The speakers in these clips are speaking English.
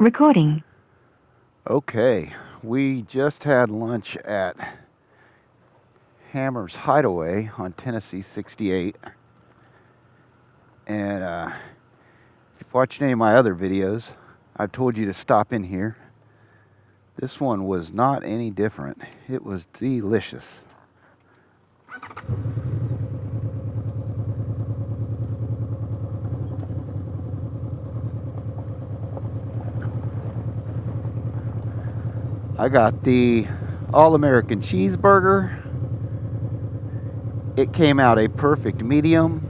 Recording. Okay, we just had lunch at Hammer's Hideaway on Tennessee 68. And if you've watched any of my other videos, I've told you to stop in here. This one was not any different. It was delicious. I got the All-American cheeseburger. It came out a perfect medium.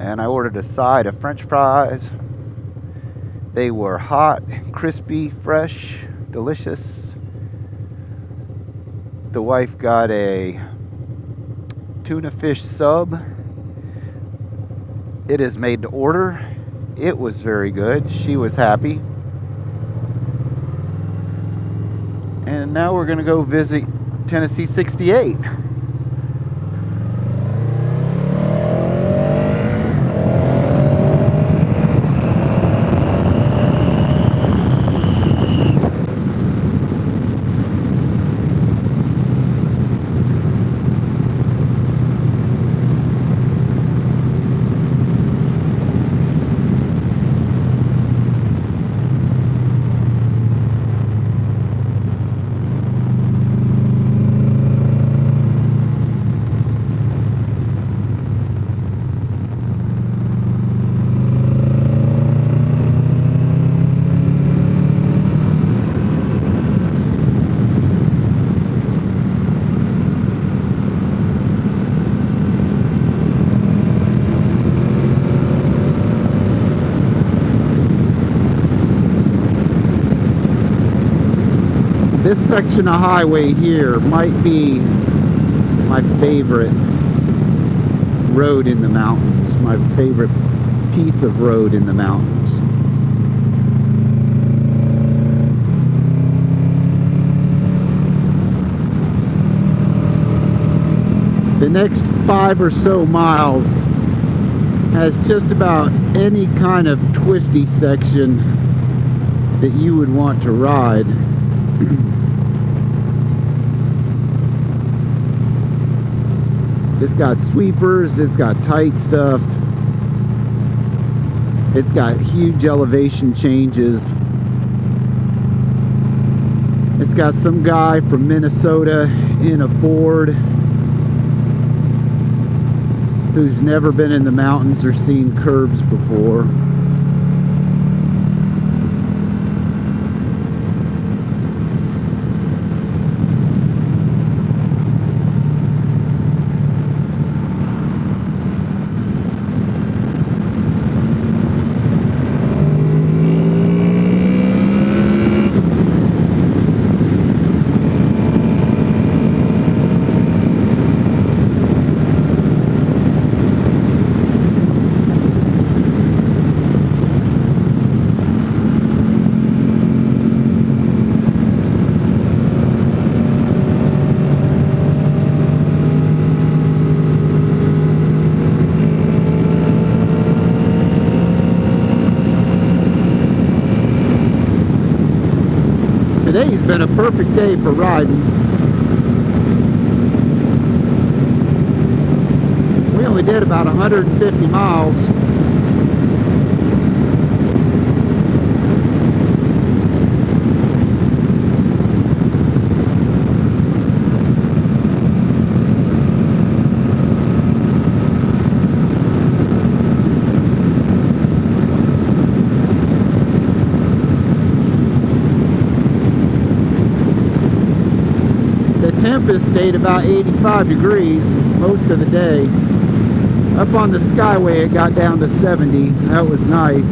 And I ordered a side of French fries. They were hot, crispy, fresh, delicious. The wife got a tuna fish sub. It is made to order. It was very good. She was happy. And now we're going to go visit Tennessee 68. This section of highway here might be my favorite road in the mountains, my favorite piece of road in the mountains. The next 5 or so miles has just about any kind of twisty section that you would want to ride. It's got sweepers, it's got tight stuff, it's got huge elevation changes. It's got some guy from Minnesota in a Ford who's never been in the mountains or seen curbs before. Today's been a perfect day for riding. We only did about 150 miles. Tempest stayed about 85 degrees most of the day. Up on the Skyway it got down to 70. That was nice.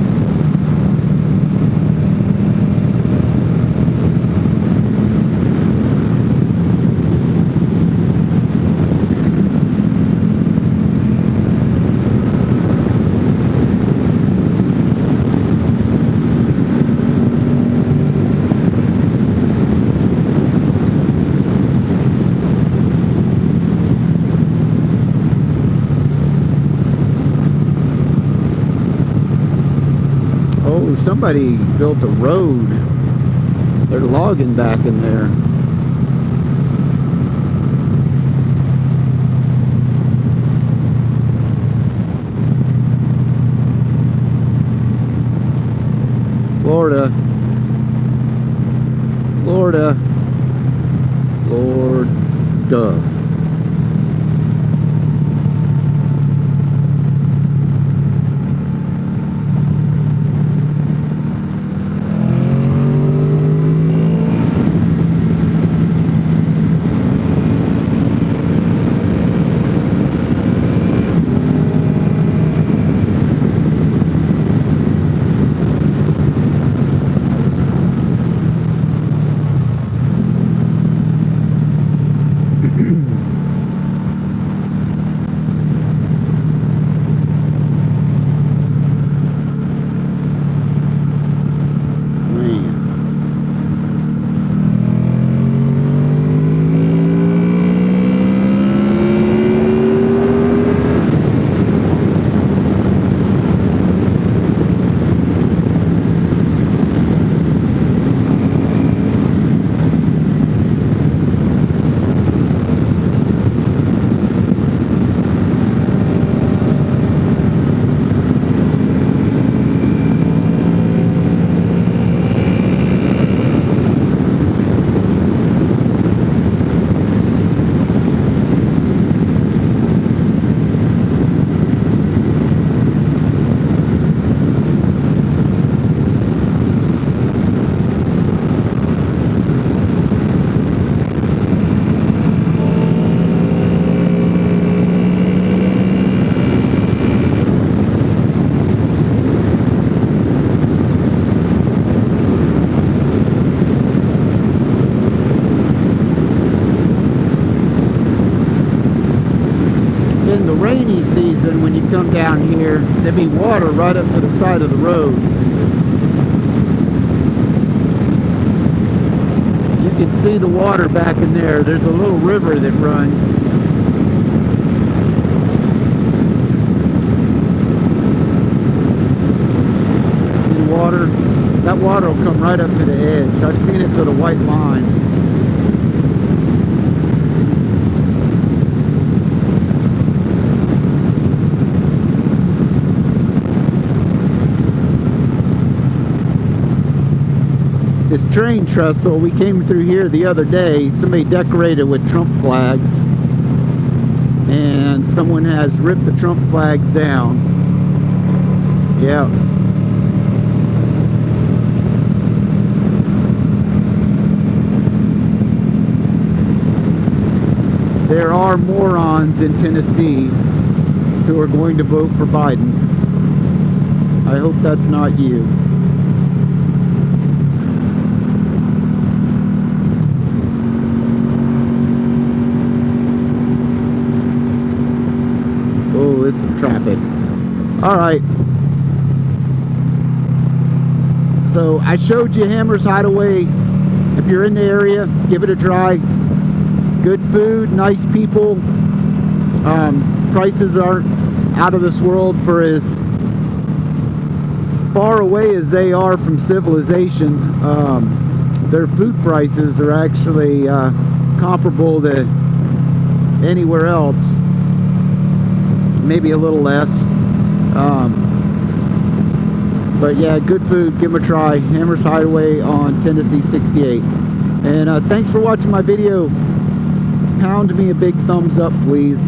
somebody built a road. They're logging back in there. Florida. Florida. Florida. In the rainy season, when you come down here, there'd be water right up to the side of the road. You can see the water back in there. There's a little river that runs. See the water? That water will come right up to the edge. I've seen it to the white line. This train trestle, we came through here the other day, somebody decorated with Trump flags, and someone has ripped the Trump flags down. Yeah. There are morons in Tennessee who are going to vote for Biden. I hope that's not you. Oh, it's some traffic. Alright. So I showed you Hammer's Hideaway. If you're in the area, give it a try. Good food, nice people. Prices aren't out of this world for as far away as they are from civilization. Their food prices are actually comparable to anywhere else. Maybe a little less. But yeah, good food. Give them a try. Hammer's Hideaway on Tennessee 68. And thanks for watching my video. Pound me a big thumbs up, please.